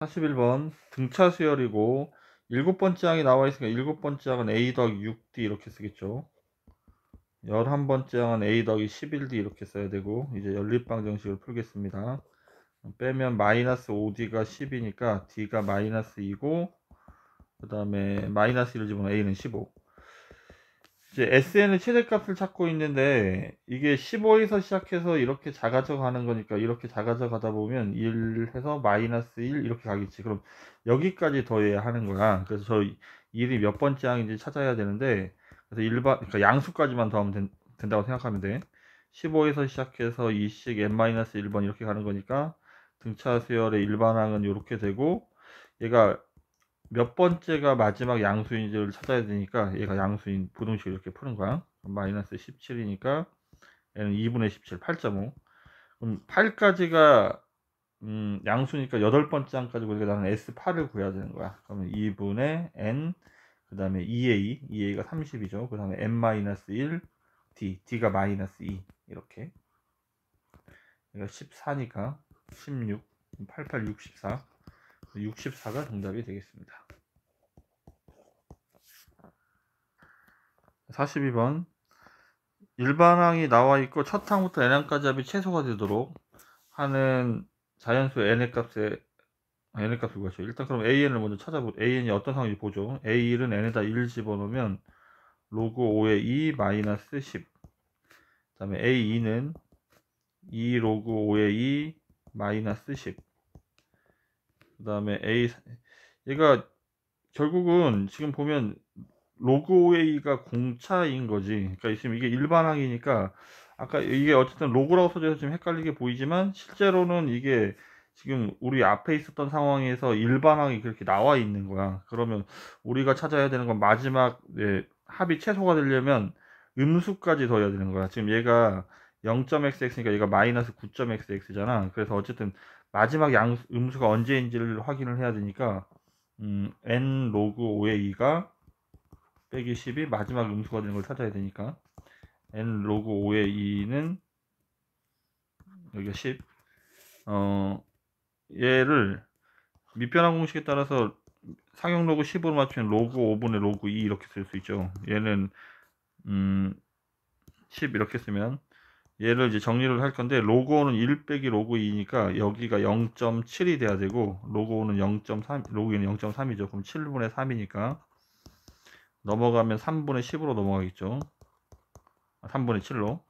41번 등차 수열이고 일곱 번째 항이 나와 있으니까 일곱 번째 항은 a 더하기 6d 이렇게 쓰겠죠. 11번째 항은 a 더하기 11d 이렇게 써야 되고, 이제 연립방 정식을 풀겠습니다. 빼면 마이너스 5d가 10이니까 d가 마이너스 2고, 그 다음에 마이너스 1을 집어넣으면 a는 15. 이제 SN의 최대값을 찾고 있는데, 이게 15에서 시작해서 이렇게 작아져 가는 거니까 이렇게 작아져 가다 보면 1 해서 마이너스 1 이렇게 가겠지. 그럼 여기까지 더해야 하는 거야. 그래서 저 1이 몇 번째 항인지 찾아야 되는데, 그래서 그러니까 양수까지만 더하면 된다고 생각하면 돼. 15에서 시작해서 2씩 n-1번 이렇게 가는 거니까 등차 수열의 일반항은 이렇게 되고, 얘가 몇 번째가 마지막 양수인지를 찾아야 되니까 얘가 양수인 부등식을 이렇게 푸는 거야. 마이너스 17이니까 얘는 2분의 17, 8.5. 그럼 8까지가 양수니까 여덟 번째 항까지 우리가 나는 S8을 구해야 되는 거야. 그러면 2분의 n, 그 다음에 2a가 30이죠. 그 다음에 n-1, d가 마이너스 2 이렇게. 얘가 14니까 16, 88, 64. 64가 정답이 되겠습니다. 42번 일반항이 나와 있고 첫 항부터 n항까지 합이 최소가 되도록 하는 자연수 n의 값을 구하죠. 일단 그럼 an을 먼저 an이 어떤 상황인지 보죠. a1은 n에다 1 집어넣으면 로그 5의 2 마이너스 10. 그 다음에 a2는 2 로그 5의 2 마이너스 10. 그 다음에 얘가 결국은 지금 보면 로그 5의 2가 공차인 거지. 그러니까 지금 이게 일반항이니까 아까 이게 어쨌든 로그라고 써져서 좀 헷갈리게 보이지만 실제로는 이게 지금 우리 앞에 있었던 상황에서 일반항이 그렇게 나와 있는 거야. 그러면 우리가 찾아야 되는 건 마지막 합이 최소가 되려면 음수까지 더해야 되는 거야. 지금 얘가 0.xx니까 얘가 마이너스 9.xx잖아. 그래서 어쨌든 마지막 음수가 언제인지를 확인을 해야 되니까 n 로그 5의 2가 빼기 10이 마지막 음수가 되는 걸 찾아야 되니까 n 로그 5의 2는 여기가 10. 얘를 밑변환 공식에 따라서 상용 로그 10으로 맞추면 로그 5분의 로그 2 이렇게 쓸 수 있죠. 얘는 10 이렇게 쓰면 얘를 이제 정리를 할 건데, 로그 5는 1 빼기 로그 2니까 여기가 0.7이 돼야 되고, 로그 5는 0.3, 로그 2는 0.3이죠. 그럼 7분의 3이니까 넘어가면 3분의 10으로 넘어가겠죠. 3분의 7로.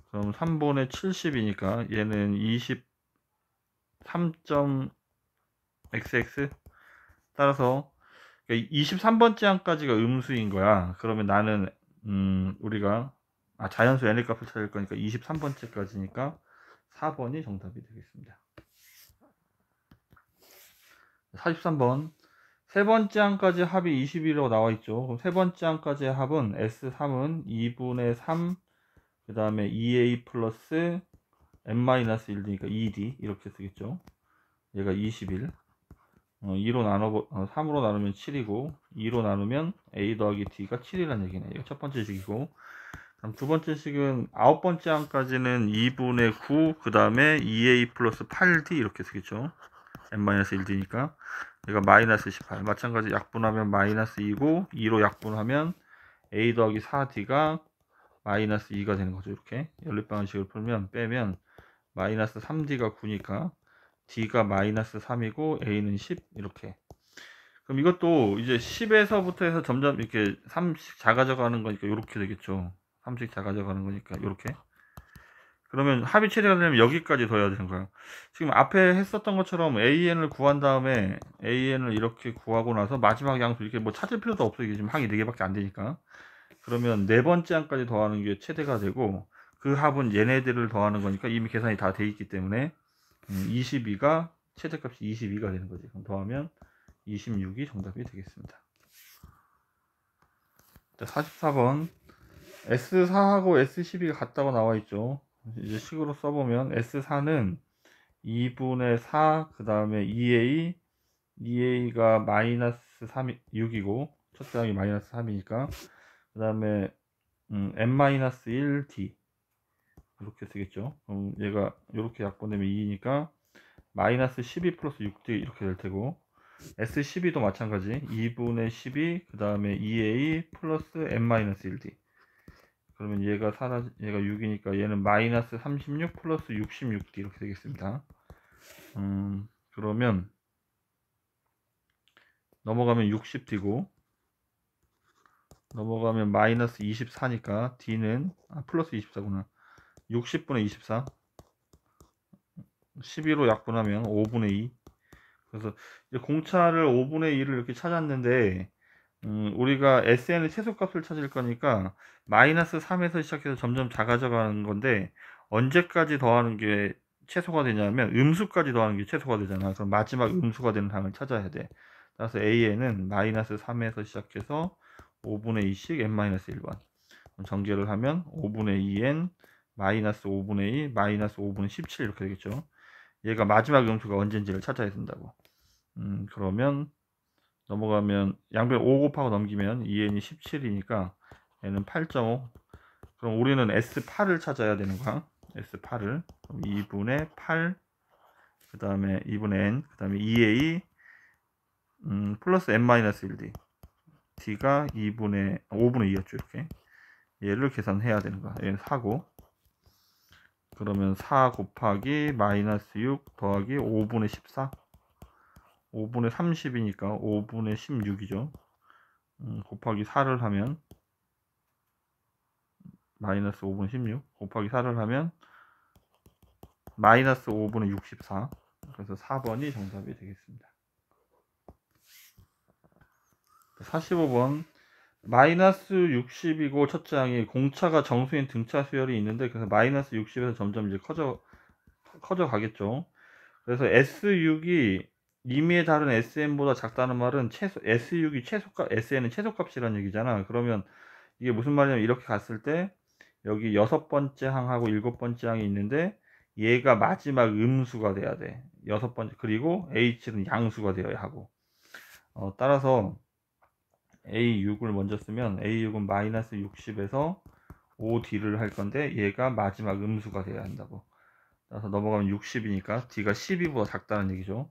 그럼 3분의 70이니까 얘는 23.xx. 따라서 23번째 항까지가 음수인 거야. 그러면 나는 우리가 자연수 n의 값을 찾을 거니까 23번째까지니까 4번이 정답이 되겠습니다. 43번 세 번째 항까지 합이 21이라고 나와 있죠. 그럼 세 번째 항까지의 합은 S3은 2분의 3, 그 다음에 2a 플러스 n-1이니까 2d 이렇게 쓰겠죠. 얘가 21. 3으로 나누면 7이고 2로 나누면 a 더하기 d가 7이라는 얘기네. 이거 첫 번째 식이고, 그럼 두 번째 식은 아홉 번째 항까지는 2분의 9, 그 다음에 2a 플러스 8d 이렇게 쓰겠죠. n-1d니까 얘가 마이너스 18. 마찬가지 약분하면 마이너스 2고 2로 약분하면 a 더하기 4d가 마이너스 2가 되는 거죠. 이렇게 연립방식을 풀면 빼면 마이너스 3d가 9니까 d가 마이너스 3이고 a는 10 이렇게. 그럼 이것도 이제 10에서부터 해서 점점 이렇게 3씩 작아져 가는 거니까 이렇게 되겠죠. 3씩 작아져 가는 거니까 이렇게. 그러면 합이 최대가 되려면 여기까지 더해야 되는 거야. 지금 앞에 했었던 것처럼 an을 구한 다음에 an을 이렇게 구하고 나서 마지막 양수 이렇게 뭐 찾을 필요도 없어. 이게 지금 항이 4개밖에 안 되니까. 그러면 네 번째 항까지 더하는 게 최대가 되고, 그 합은 얘네들을 더하는 거니까 이미 계산이 다 돼 있기 때문에 22가 최대값이 22가 되는 거지. 그럼 더하면 26이 정답이 되겠습니다. 44번 S4하고 S12가 같다고 나와 있죠. 이제 식으로 써보면 S4는 2분의 4, 그 다음에 2a가 마이너스 6이고 첫째 항이 마이너스 3이니까, 그 다음에 n-1d 이렇게 쓰겠죠. 그럼 얘가 이렇게 약분되면 2니까 마이너스 12 플러스 6D 이렇게 될 테고, S12도 마찬가지 2분의 12 그 다음에 2A 플러스 n-1D. 그러면 얘가 6이니까 얘는 마이너스 36 플러스 66D 이렇게 되겠습니다. 그러면 넘어가면 60D고 넘어가면 마이너스 24니까 D는 플러스 24구나. 60분의 24 12로 약분하면 5분의 2. 그래서 이제 공차를 5분의 2를 이렇게 찾았는데 우리가 SN의 최소값을 찾을 거니까 마이너스 3에서 시작해서 점점 작아져 가는 건데, 언제까지 더하는 게 최소가 되냐면 음수까지 더하는 게 최소가 되잖아. 그럼 마지막 음수가 되는 항을 찾아야 돼. 따라서 AN은 마이너스 3에서 시작해서 5분의 2씩 n-1번 전개를 하면 5분의 2n 마이너스 5분의 2 마이너스 5분의 17 이렇게 되겠죠. 얘가 마지막 음수가 언제인지를 찾아야 된다고. 그러면 넘어가면 양변 5 곱하고 넘기면 2n이 17이니까 n은 8.5. 그럼 우리는 S8을 찾아야 되는 거야. S8을. 그럼 2분의 8 그 다음에 2분의 n 그 다음에 2a 플러스 n-1d d가 5분의 2였죠. 이렇게 얘를 계산해야 되는 거야. 얘는 4고, 그러면 4 곱하기 마이너스 6 더하기 5분의 14 5분의 30이니까 5분의 16이죠. 곱하기 4를 하면 마이너스 5분의 16 곱하기 4를 하면 마이너스 5분의 64. 그래서 4번이 정답이 되겠습니다. 45번 마이너스 60이고 첫째 항이 공차가 정수인 등차 수열이 있는데, 그래서 마이너스 60에서 점점 이제 커져 가겠죠. 그래서 S6이 임의에 다른 SN보다 작다는 말은 S6이 최소값, SN은 최소값이라는 얘기잖아. 그러면 이게 무슨 말이냐면, 이렇게 갔을 때 여기 6번째 항하고 7번째 항이 있는데 얘가 마지막 음수가 돼야 돼. 6번째, 그리고 H는 양수가 되어야 하고. 따라서 A6을 먼저 쓰면 A6은 마이너스 60에서 5D를 할 건데 얘가 마지막 음수가 되어야 한다고. 따라서 넘어가면 60이니까 D가 12보다 작다는 얘기죠.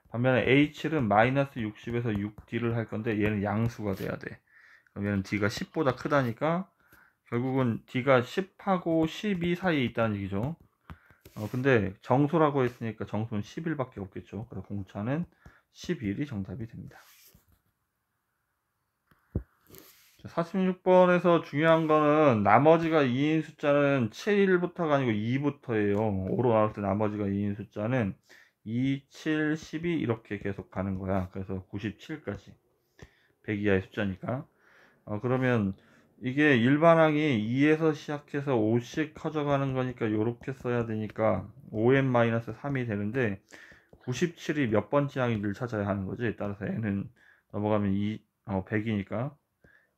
반면에 H는 마이너스 60에서 6D를 할 건데 얘는 양수가 돼야 돼. 그럼 얘는 D가 10보다 크다니까 결국은 D가 10하고 12 사이에 있다는 얘기죠. 근데 정수라고 했으니까 정수는 11밖에 없겠죠. 그래서 공차는 11이 정답이 됩니다. 46번에서 중요한 거는 나머지가 2인 숫자는 7부터가 아니고 2부터예요. 5로 나올 때 나머지가 2인 숫자는 2, 7, 12 이렇게 계속 가는 거야. 그래서 97까지 100 이하의 숫자니까. 그러면 이게 일반항이 2에서 시작해서 5씩 커져가는 거니까 이렇게 써야 되니까 5n-3이 되는데, 97이 몇 번째 항인지를 찾아야 하는 거지. 따라서 n은 넘어가면 100이니까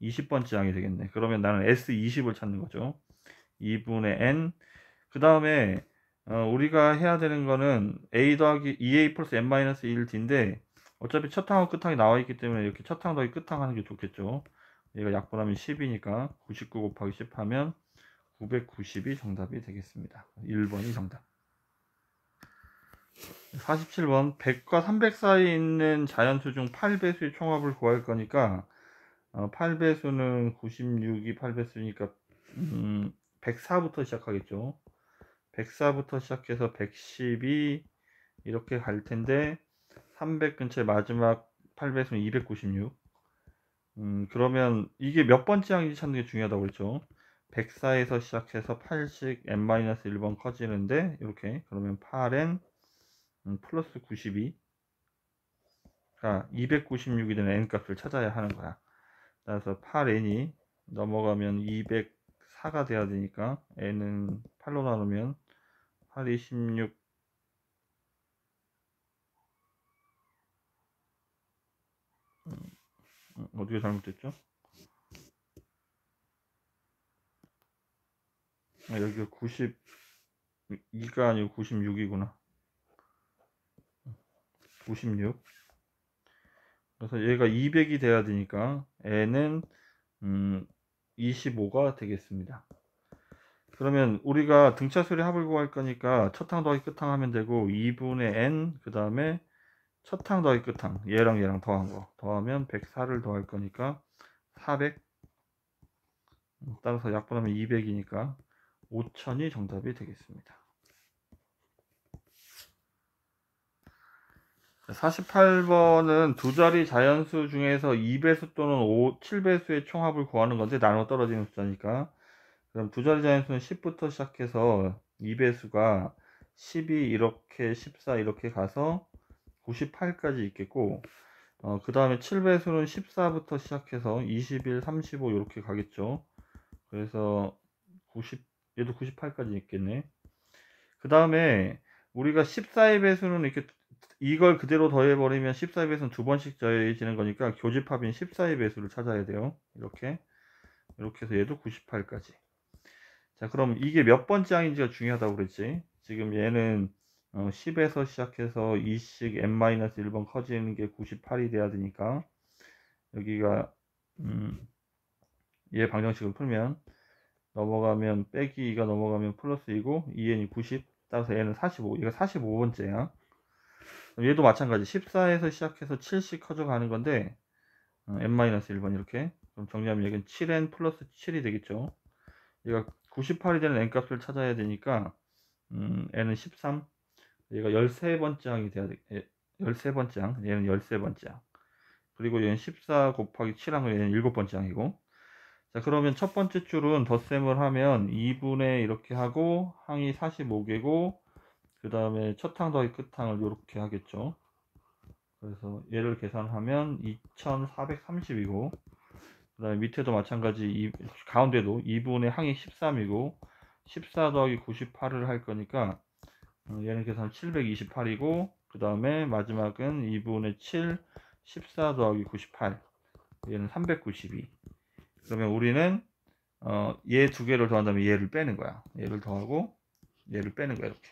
20번째 항이 되겠네. 그러면 나는 S20을 찾는 거죠. 2분의 n 그 다음에 우리가 해야 되는 거는 a 더하기 2a 플러스 n-1d인데 어차피 첫 항하고 끝 항이 나와 있기 때문에 이렇게 첫 항 더하기 끝 항 하는 게 좋겠죠. 얘가 약분하면 10이니까 99 곱하기 10 하면 990이 정답이 되겠습니다. 1번이 정답. 47번 100과 300 사이에 있는 자연수 중 8배수의 총합을 구할 거니까 8배수는 96이 8배수니까 104부터 시작하겠죠. 104부터 시작해서 112 이렇게 갈 텐데 300 근처에 마지막 8배수는 296. 그러면 이게 몇 번째 항인지 찾는 게 중요하다고 그랬죠. 104에서 시작해서 8씩 n-1번 커지는데 이렇게, 그러면 8n 플러스 92가 296이 되는 n 값을 찾아야 하는 거야. 따라서 8n이 넘어가면 204가 돼야 되니까 n은 8로 나누면 8이 16 어디가 잘못됐죠? 여기가 92가 아니고 96이구나. 96. 그래서 얘가 200이 돼야 되니까 n은 25가 되겠습니다. 그러면 우리가 등차 수열의 합을 구할 거니까 첫항 더하기 끝항 하면 되고 2분의 n 그 다음에 첫항 더하기 끝항 얘랑 얘랑 더한 거 더하면 104를 더할 거니까 400 따라서 약분하면 200이니까 5000이 정답이 되겠습니다. 48번은 두 자리 자연수 중에서 2배수 또는 7배수의 총합을 구하는 건데 나눠 떨어지는 숫자니까. 그럼 두 자리 자연수는 10부터 시작해서 2배수가 12 이렇게 14 이렇게 가서 98까지 있겠고, 그 다음에 7배수는 14부터 시작해서 21 35 이렇게 가겠죠. 그래서 90 얘도 98까지 있겠네. 그 다음에 우리가 14의 배수는 이렇게 이걸 그대로 더해버리면 14의 배수는 두 번씩 더해지는 거니까 교집합인 14의 배수를 찾아야 돼요. 이렇게 해서 얘도 98까지. 자, 그럼 이게 몇 번째 항인지가 중요하다고 그랬지. 지금 얘는 10에서 시작해서 2씩 n-1번 커지는 게 98이 돼야 되니까 여기가 얘 방정식을 풀면 넘어가면 빼기 2가 넘어가면 플러스 2고 2n이 90 따라서 얘는 45 얘가 45번째야. 얘도 마찬가지 14에서 시작해서 7씩 커져가는 건데 n-1번 이렇게 그럼 정리하면 여기는 7n 플러스 7이 되겠죠. 얘가 98이 되는 n값을 찾아야 되니까 n은 13 얘가 13번째 항이 돼야 돼. 13번째 항 얘는 13번째 항 그리고 얘는 14 곱하기 7항은 얘는 7번째 항이고. 자, 그러면 첫 번째 줄은 덧셈을 하면 2분의 이렇게 하고 항이 45개고 그 다음에 첫 항 더하기 끝 항을 이렇게 하겠죠. 그래서 얘를 계산하면 2430이고 그 다음에 밑에도 마찬가지 가운데도 2분의 항이 13이고 14 더하기 98을 할 거니까 얘는 계산 728이고 그 다음에 마지막은 2분의 7 14 더하기 98 얘는 392. 그러면 우리는 얘 두 개를 더한 다음에 얘를 빼는 거야. 얘를 더하고 얘를 빼는 거야. 이렇게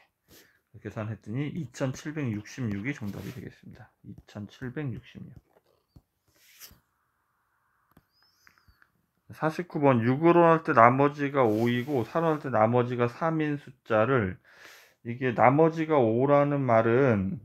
계산했더니 2766이 정답이 되겠습니다. 2766. 49번 6으로 할 때 나머지가 5이고 4로 할 때 나머지가 3인 숫자를 이게 나머지가 5라는 말은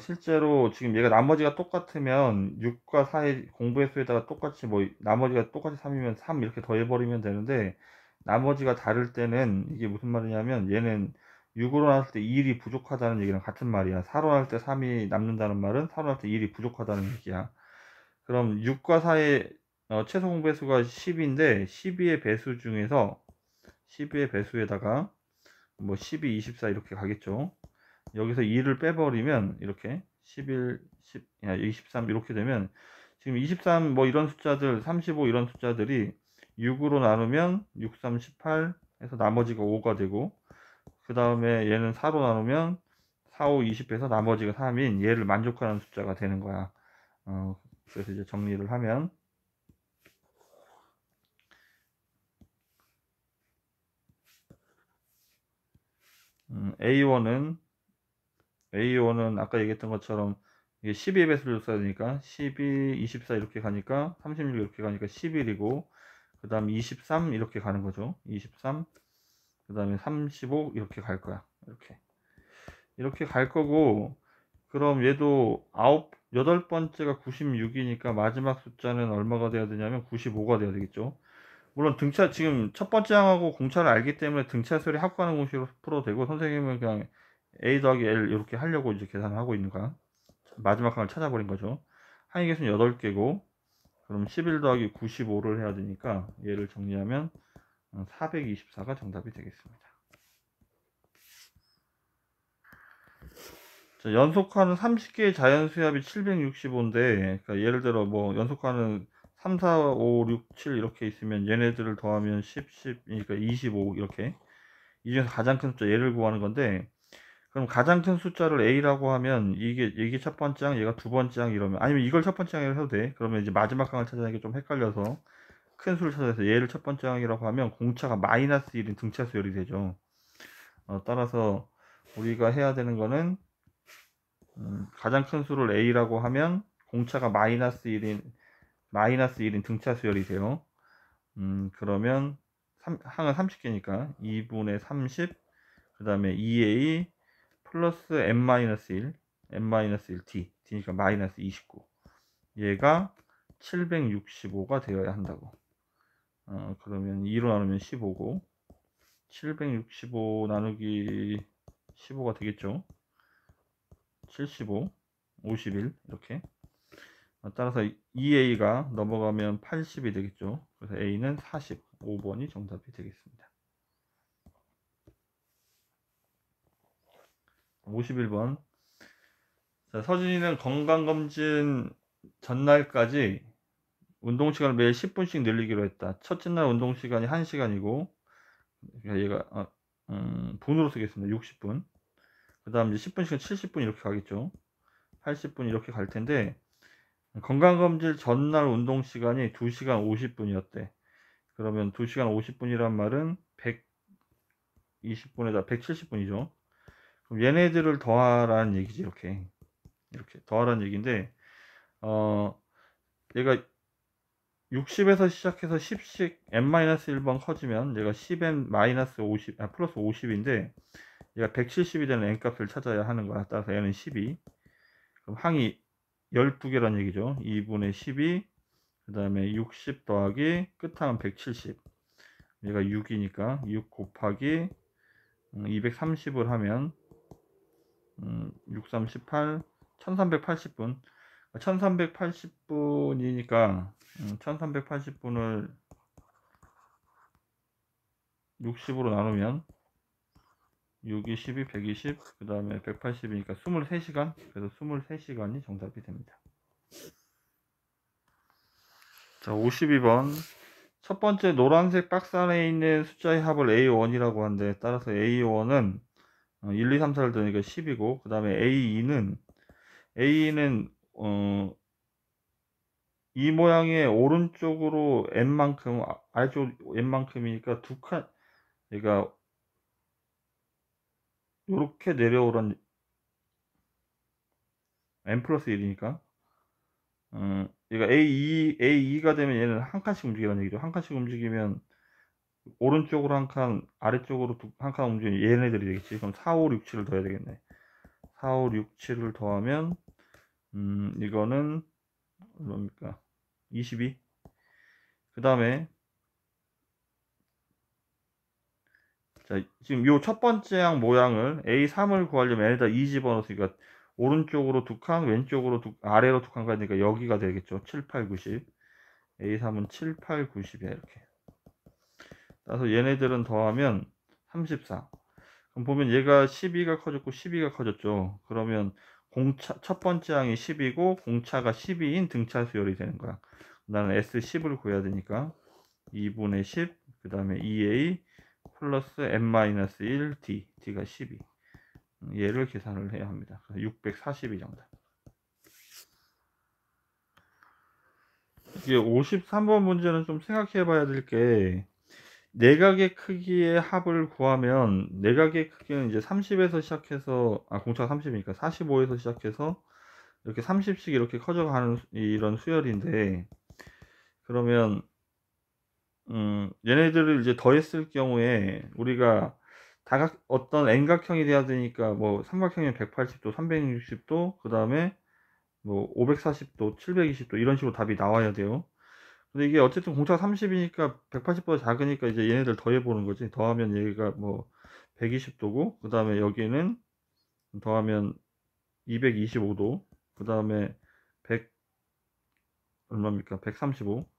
실제로 지금 얘가 나머지가 똑같으면 6과 4의 공부횟수에다가 똑같이 뭐 나머지가 똑같이 3이면 3 이렇게 더해버리면 되는데 나머지가 다를 때는 이게 무슨 말이냐면 얘는 6으로 나왔을 때 2일이 부족하다는 얘기랑 같은 말이야. 4로 할 때 3이 남는다는 말은 4로 할 때 1이 부족하다는 얘기야. 그럼 6과 4의 최소 공배수가 10인데 12의 배수 중에서 12의 배수에다가 뭐 12, 24 이렇게 가겠죠. 여기서 2를 빼버리면 이렇게 11, 10, 23 이렇게 되면 지금 23 뭐 이런 숫자들 35 이런 숫자들이 6으로 나누면 6, 3, 18 해서 나머지가 5가 되고 그 다음에 얘는 4로 나누면 4, 5, 20 해서 나머지가 3인 얘를 만족하는 숫자가 되는 거야. 그래서 이제 정리를 하면 A1은 아까 얘기했던 것처럼 이게 12배수를 써야 되니까 12, 24 이렇게 가니까 36 이렇게 가니까 11이고 그 다음 23 이렇게 가는 거죠. 23 그 다음에 35 이렇게 갈 거야. 이렇게 갈 거고 그럼 얘도 8번째가 96이니까 마지막 숫자는 얼마가 돼야 되냐면 95가 돼야 되겠죠. 물론 등차 지금 첫 번째 항하고 공차를 알기 때문에 등차 수열이 합구하는 공식으로 풀어도 되고 선생님은 그냥 A 더하기 L 이렇게 하려고 이제 계산을 하고 있는 거야. 마지막 항을 찾아버린 거죠. 항의 개수는 8개고 그럼 11 더하기 95를 해야 되니까 얘를 정리하면 424가 정답이 되겠습니다. 자, 연속하는 30개의 자연수합이 765인데 그러니까 예를 들어 뭐 연속하는 3, 4, 5, 6, 7 이렇게 있으면 얘네들을 더하면 10, 10, 그러니까 25 이렇게 이 중에서 가장 큰 숫자 얘를 구하는 건데 그럼 가장 큰 숫자를 A라고 하면 이게 첫 번째 항 얘가 두 번째 항 이러면 아니면 이걸 첫 번째 항이라고 해도 돼. 그러면 이제 마지막 항을 찾아내기 좀 헷갈려서 큰 수를 찾아서 얘를 첫 번째 항이라고 하면 공차가 마이너스 1인 등차 수열이 되죠. 따라서 우리가 해야 되는 거는 가장 큰 수를 A라고 하면 공차가 마이너스 1인 등차 수열이 돼요. 그러면 항은 30개니까 2분의 30, 그 다음에 2a 플러스 n-1, n-1d, d니까 마이너스 29. 얘가 765가 되어야 한다고. 그러면 2로 나누면 15고, 765 나누기 15가 되겠죠. 75, 51 이렇게. 따라서 2a가 넘어가면 80이 되겠죠. 그래서 a는 45번이 정답이 되겠습니다. 51번. 자, 서진이는 건강검진 전날까지 운동시간을 매일 10분씩 늘리기로 했다. 첫째 날 운동시간이 1시간이고, 얘가 분으로 쓰겠습니다. 60분. 그 다음 이제 10분씩은 70분 이렇게 가겠죠. 80분 이렇게 갈 텐데, 건강검진 전날 운동시간이 2시간 50분이었대. 그러면 2시간 50분이란 말은 120분에다 170분이죠. 그럼 얘네들을 더하라는 얘기지. 이렇게 더하라는 얘기인데, 얘가 60에서 시작해서 10씩 n-1번 커지면 얘가 10n-50 플러스 50인데 얘가 170이 되는 n값을 찾아야 하는 거야. 따라서 얘는 12. 그럼 항이 12개란 얘기죠. 2분의 12, 그 다음에 60 더하기 끝항은 170. 얘가 6이니까 6 곱하기 230을 하면 6, 3, 18, 1380분. 1380분이니까 1380분을 60으로 나누면 6이 12, 120, 그 다음에 180이니까 23시간. 그래서 23시간이 정답이 됩니다. 자, 52번. 첫 번째 노란색 박스 안에 있는 숫자의 합을 A1이라고 하는데, 따라서 A1은 1, 2, 3, 4를 더하니까 10이고, 그 다음에 A2는 이 모양의 오른쪽으로 n만큼, 아래쪽 n만큼이니까 두 칸, 그러니까 이렇게 내려오란, n 플러스 1이니까 얘가 A2가 되면 얘는 한 칸씩 움직이라는 얘기죠. 한 칸씩 움직이면 오른쪽으로 한 칸, 아래쪽으로 한 칸 움직이면 얘네들이 되겠지. 그럼 4, 5, 6, 7을 더해야 되겠네. 4, 5, 6, 7을 더하면 이거는 뭡니까? 22. 그 다음에 자, 지금 요 첫 번째 항 모양을 A3을 구하려면 얘네다 2 집어넣었으니까 오른쪽으로 두 칸, 왼쪽으로 아래로 두 칸 가니까 여기가 되겠죠. 7, 8, 90. A3은 7, 8, 90이야 이렇게. 따라서 얘네들은 더하면 34. 그럼 보면 얘가 12가 커졌고 12가 커졌죠. 그러면 첫 번째 항이 10이고 공차가 12인 등차 수열이 되는 거야. 나는 S10을 구해야 되니까 2분의 10, 그 다음에 2A 플러스 n-1 D, D가 12. 얘를 계산을 해야 합니다. 642 정답. 이게 53번 문제는 좀 생각해 봐야 될 게, 내각의 크기의 합을 구하면 내각의 크기는 이제 30에서 시작해서 공차가 30이니까 45에서 시작해서 이렇게 30씩 이렇게 커져가는 이런 수열인데, 그러면 얘네들을 이제 더했을 경우에 우리가 어떤 n각형이 돼야 되니까 뭐 삼각형이면 180도, 360도, 그 다음에 뭐 540도, 720도 이런 식으로 답이 나와야 돼요. 근데 이게 어쨌든 공차가 30이니까 180보다 작으니까 이제 얘네들 더해보는 거지. 더하면 얘가 뭐 120도고, 그 다음에 여기는 더하면 225도, 그 다음에 100 얼마입니까? 135.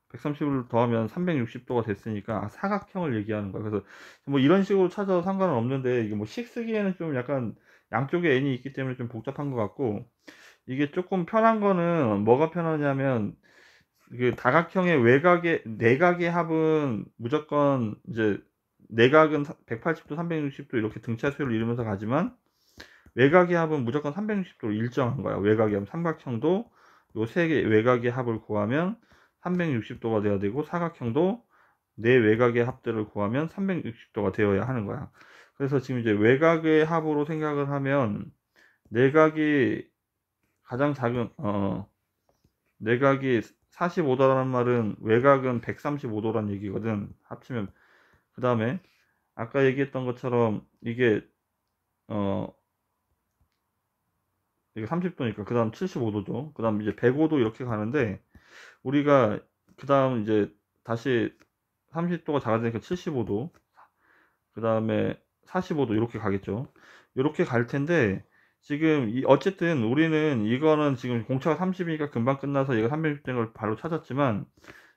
130을 더하면 360도가 됐으니까 사각형을 얘기하는 거야. 그래서 뭐 이런 식으로 찾아도 상관은 없는데, 이게 뭐 식 쓰기에는 좀 약간 양쪽에 n이 있기 때문에 좀 복잡한 것 같고, 이게 조금 편한 거는 뭐가 편하냐면, 그 다각형의 내각의 합은 무조건 이제 내각은 180도, 360도 이렇게 등차 수열을 이루면서 가지만, 외각의 합은 무조건 360도로 일정한 거야. 외각의 합, 삼각형도 요 세 개 외각의 합을 구하면 360도가 돼야 되고, 사각형도 네 외각의 합들을 구하면 360도가 되어야 하는 거야. 그래서 지금 이제 외각의 합으로 생각을 하면, 내각이 가장 작은 내각이 45도라는 말은 외각은 135도란 얘기거든. 합치면 그 다음에 아까 얘기했던 것처럼 이게 이게 30도니까 그 다음 75도죠. 그 다음 이제 105도 이렇게 가는데, 우리가 그 다음 이제 다시 30도가 작아지니까 75도, 그 다음에 45도 이렇게 가겠죠. 이렇게 갈 텐데, 지금 어쨌든 우리는 이거는 지금 공차가 30이니까 금방 끝나서 얘가 360도인 걸 바로 찾았지만,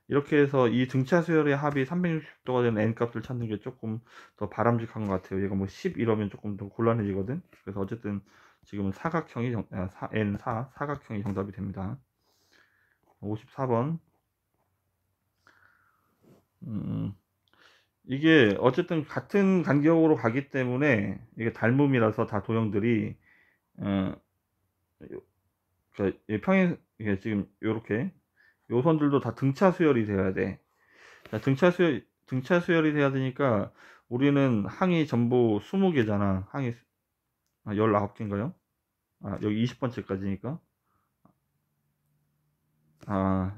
이렇게 해서 이 등차 수열의 합이 360도가 되는 n 값을 찾는 게 조금 더 바람직한 것 같아요. 얘가 뭐 10 이러면 조금 더 곤란해지거든. 그래서 어쨌든 지금은 사각형이 N4 사각형이 정답이 됩니다. 54번. 이게 어쨌든 같은 간격으로 가기 때문에 이게 닮음이라서 다 도형들이 어, 그러니까 이게 지금 요렇게 요선들도 다 등차 수열이 돼야 돼. 자, 등차 수열이 돼야 되니까 우리는 항이 전부 20개잖아. 항이 19개인가요? 아, 여기 20번째까지니까. 아,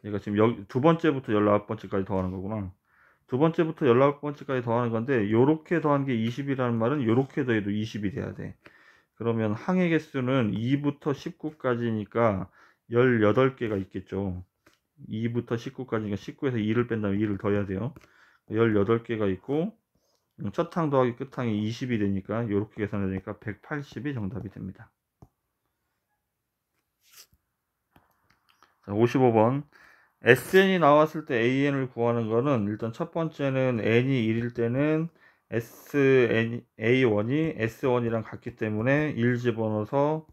얘가 지금 여기 두 번째부터 19번째까지 더하는 거구나. 두 번째부터 19번째까지 더하는 건데, 요렇게 더한 게 20이라는 말은 요렇게 더해도 20이 돼야 돼. 그러면 항의 개수는 2부터 19까지니까 18개가 있겠죠. 2부터 19까지니까 19에서 2를 뺀다면 2를 더해야 돼요. 18개가 있고, 첫 항 더하기 끝 항이 20이 되니까 이렇게 계산해야 되니까 180이 정답이 됩니다. 자, 55번. SN이 나왔을 때 AN을 구하는 거는, 일단 첫 번째는 n이 1일 때는 A1이 S1이랑 같기 때문에 1 집어넣어서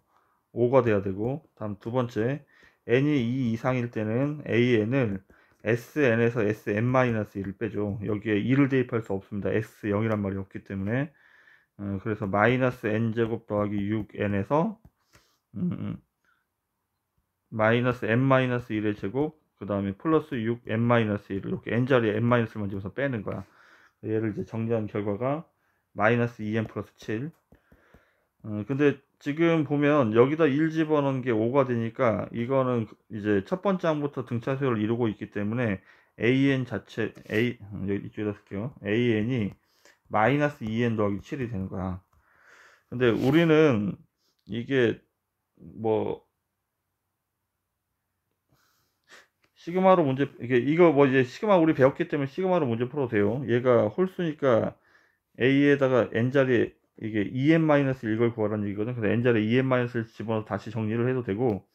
5가 돼야 되고, 다음 두 번째, n이 2 이상일 때는 AN을 SN에서 SN-1을 빼죠. 여기에 2를 대입할 수 없습니다. S0이란 말이 없기 때문에. 그래서 마이너스 n제곱 더하기 6n에서 마이너스 n-1의 제곱, 그 다음에 플러스 6n-1을 이렇게 n자리에 n-를 만들어서 빼는 거야. 얘를 이제 정리한 결과가 마이너스 2n 플러스 7. 근데 지금 보면 여기다 1 집어넣은 게 5가 되니까, 이거는 이제 첫 번째 항부터 등차 수열을 이루고 있기 때문에 an 자체 여기 이쪽에다 쓸게요. an이 마이너스 2n 더하기 7이 되는 거야. 근데 우리는 이게 뭐 시그마로 문제, 이거 뭐 이제 시그마 우리 배웠기 때문에 시그마로 문제 풀어도 돼요. 얘가 홀수니까 a에다가 n자리에 이게 2n-1걸 구하라는 얘기거든. 그래서 n자리에 2n-을 집어넣어서 다시 정리를 해도 되고,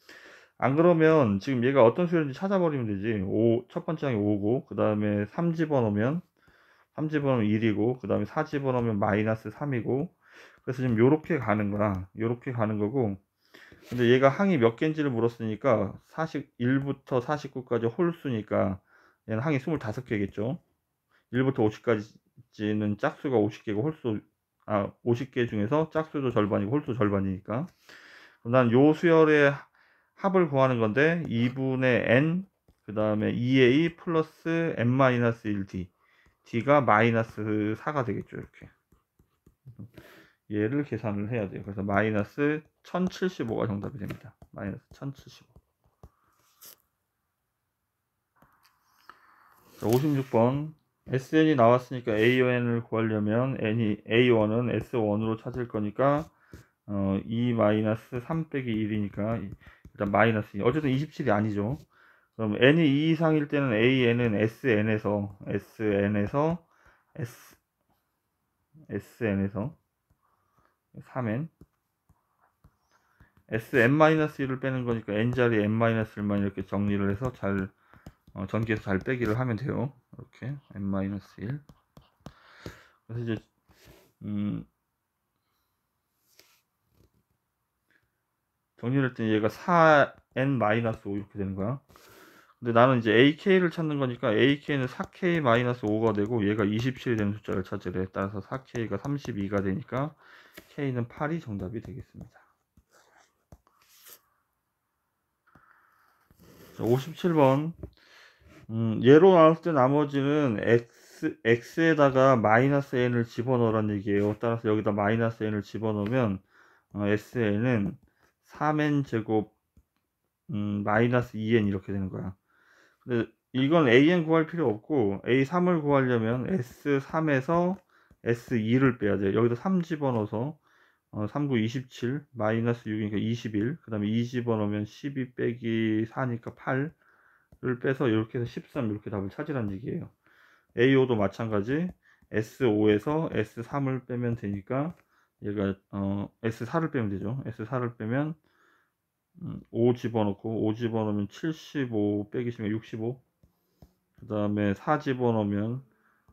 안 그러면 지금 얘가 어떤 수열인지 찾아버리면 되지. 첫 번째 항이 5고, 그 다음에 3 집어넣으면 1이고, 그 다음에 4 집어넣으면 마이너스 3이고, 그래서 지금 요렇게 가는 거야. 요렇게 가는 거고, 근데 얘가 항이 몇 개인지를 물었으니까 41부터 49까지 홀수니까 얘는 항이 25개겠죠. 1부터 50까지는 짝수가 50개고 홀수 50개 중에서 짝수도 절반이고 홀수 절반이니까, 그럼 난 요 수열의 합을 구하는 건데 2분의 n 그 다음에 2a 플러스 n-1d d가 마이너스 4가 되겠죠. 이렇게 얘를 계산을 해야 돼요. 그래서 마이너스 1075가 정답이 됩니다. 마이너스 1075. 56번. SN이 나왔으니까 AN을 구하려면 A1은 S1으로 찾을 거니까 2 마이너스 3 빼기 1이니까 일단 마이너스 2. 어쨌든 27이 아니죠. 그럼 n이 2 이상일 때는 AN은 SN에서 SN에서 3n Sn-1을 빼는 거니까 n자리 n-1만 이렇게 정리를 해서 잘 전기에서 잘 빼기를 하면 돼요. 이렇게 n-1. 그래서 이제 정리를 했더니 얘가 4n-5 이렇게 되는 거야. 근데 나는 이제 ak를 찾는 거니까 ak는 4k-5가 되고, 얘가 27이 되는 숫자를 찾으래. 따라서 4k가 32가 되니까 k는 8이 정답이 되겠습니다. 57번. 얘로 나왔을 때 나머지는 x에다가 마이너스 n을 집어넣으란 얘기예요. 따라서 여기다 마이너스 n을 집어넣으면 sn은 3n 제곱 마이너스 2n 이렇게 되는 거야. 근데 이건 AN 구할 필요 없고 A3을 구하려면 S3에서 S2를 빼야 돼요. 여기다 3 집어넣어서 3, 9, 27 마이너스 6이니까 21, 그 다음에 2 집어넣으면 12 빼기 4니까 8을 빼서 이렇게 해서 13 이렇게 답을 찾으라는 얘기예요. A5도 마찬가지 S5에서 S3을 빼면 되니까 얘가 S4를 빼면 되죠. S4를 빼면 5 집어넣고 5 집어넣으면 75 빼기 10이 65, 그 다음에 4 집어넣으면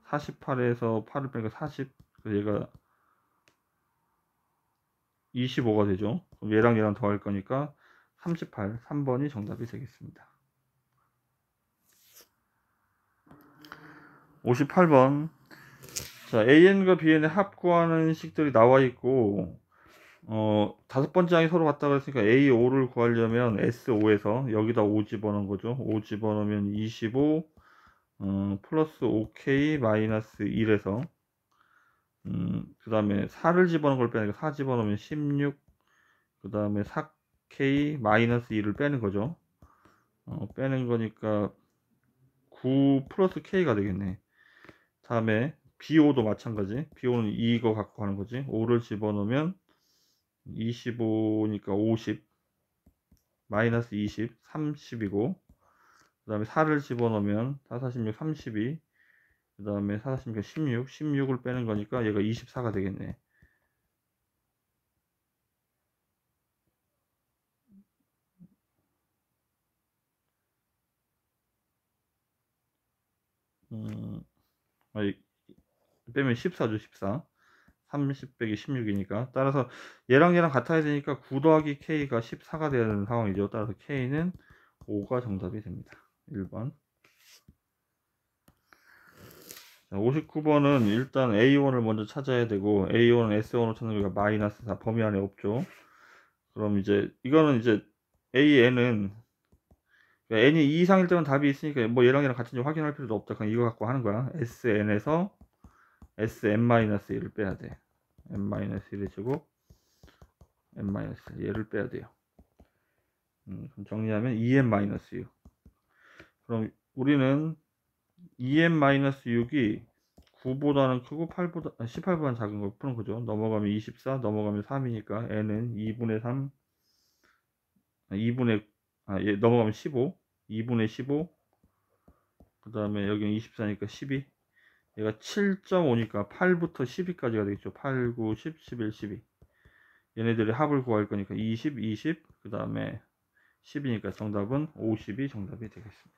48에서 8을 빼니까 40, 그래서 얘가 25가 되죠. 그럼 얘랑 더할 거니까 38, 3번이 정답이 되겠습니다. 58번. 자, AN과 BN의 합 구하는 식들이 나와 있고, 5번째 항이 서로 같다 그랬으니까 A5를 구하려면 S5에서 여기다 5 집어넣은 거죠. 5 집어넣으면 25, 플러스 5K 마이너스 1에서, 그 다음에 4를 집어넣은 걸 빼니까 4 집어넣으면 16, 그 다음에 4K 마이너스 1을 빼는 거죠. 빼는 거니까 9 플러스 K가 되겠네. 다음에 B5도 마찬가지. B5는 이거 갖고 가는 거지. 5를 집어넣으면 25니까 50 마이너스 20 30이고, 그 다음에 4를 집어넣으면 4, 46 32, 그 다음에 4, 46 16 16을 빼는 거니까 얘가 24가 되겠네. 빼면 14죠. 14 30 빼기 16이니까 따라서 얘랑 같아야 되니까 9 더하기 K가 14가 되는 상황이죠. 따라서 K는 5가 정답이 됩니다. 1번. 59번은 일단 A1을 먼저 찾아야 되고, A1은 S1으로 찾는 거가 마이너스 4 범위 안에 없죠. 그럼 이제 이거는 이제 AN은 N이 2 이상일 때는 답이 있으니까 뭐 얘랑 같은지 확인할 필요도 없다. 그냥 이거 갖고 하는 거야. SN에서 Sn-1을 빼야 돼. n-1의 제곱 n-1 얘를 빼야 돼요. 그럼 정리하면 2n-6. 그럼 우리는 2n-6이 9보다는 크고 18보다는 작은 걸 푸는 거죠. 넘어가면 24, 넘어가면 3이니까 n은 2분의 3, 2분의, 얘 넘어가면 15, 2분의 15, 그 다음에 여기는 24니까 12, 얘가 7.5니까 8부터 12까지가 되겠죠. 8, 9, 10, 11, 12. 얘네들의 합을 구할 거니까 20, 20, 그 다음에 10이니까 정답은 50이 정답이 되겠습니다.